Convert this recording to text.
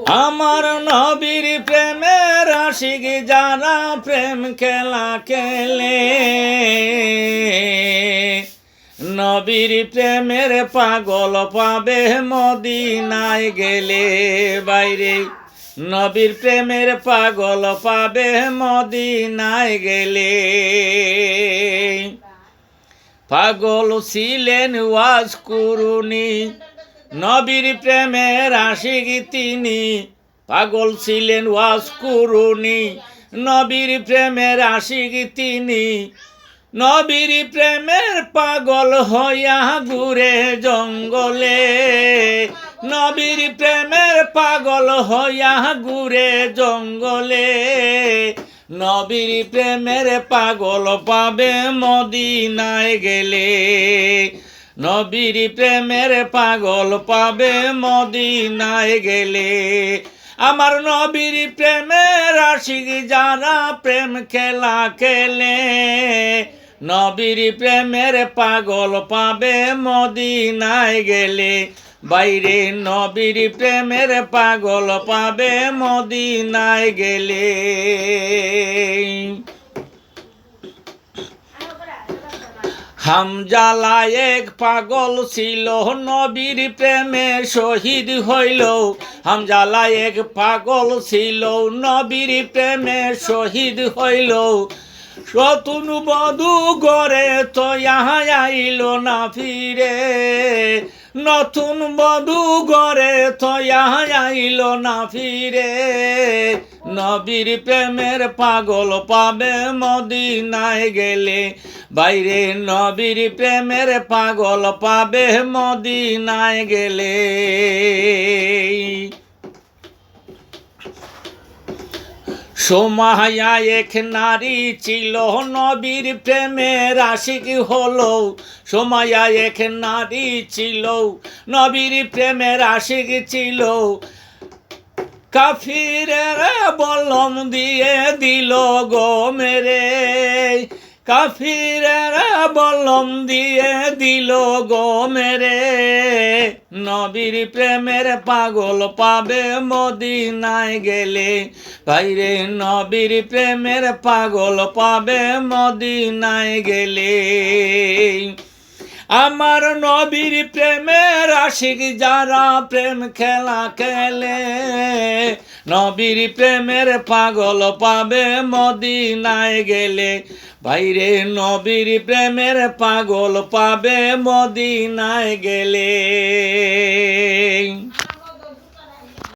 আমার নবীর প্রেমের আশিক যারা প্রেম খেলা খেলে, নবীর প্রেমের পাগল পাবে মদিনায় গেলে। বাইরে নবীর প্রেমের পাগল পাবে মদিনায় গেলে। পাগল ছিলেন ওয়াজ কুরুনি, নবীর প্রেমের আশিক তিনি। পাগল ছিলেন ওয়াজ কুরুনি, নবীর প্রেমের আশিক তিনি। নবীর প্রেমের পাগল হইয়া ঘুরে জঙ্গলে, নবীর প্রেমের পাগল হইয়া ঘুরে জঙ্গলে। নবীর প্রেমের পাগল পাবে মদিনায় গেলে, নবীর প্রেমের পাগল পাবে মদিনায় গেলে। আমার নবীর প্রেমের আশিক যারা প্রেম খেলা খেলে, নবীর প্রেমের পাগল পাবে মদিনায় গেলে। বাইরে নবীর প্রেমের পাগল পাবে মদিনায় গেলে। হামজালা এক পাগল ছিল, নবীর প্রেমে শহীদ হইল। হামজালা এক পাগল ছিল, নবীর প্রেমে শহীদ হইল। নতুন বধূ গড়ে তো আইল না ফিরে, নতুন বধূ গড়ে তো আইল না ফিরে। নবীর প্রেমের পাগল পাবে মদিনায় গেলে। বাইরে নবীর প্রেমের পাগল পাবে মদিনায় গেলে। সোমায়া এক নারী ছিল, নবীর প্রেমের আশিক হলো। সোমায়া এক নারী ছিল, নবীর প্রেমের আশিক ছিল। কাফিরেরা বলম দিয়ে দিল গো মেরে, কাফিরেরা বলম দিয়ে দিল গো মেরে। নবীর প্রেমের পাগল পাবে মদিনায় গেলে। বাইরে নবীর প্রেমের পাগল পাবে মদিনায় গেলে। আমার নবীর প্রেমের আশিক যারা প্রেম খেলা খেলে, নবীর প্রেমের পাগল পাবে মদিনায় গেলে। বাইরে নবীর প্রেমের পাগল পাবে মদিনায় গেলে।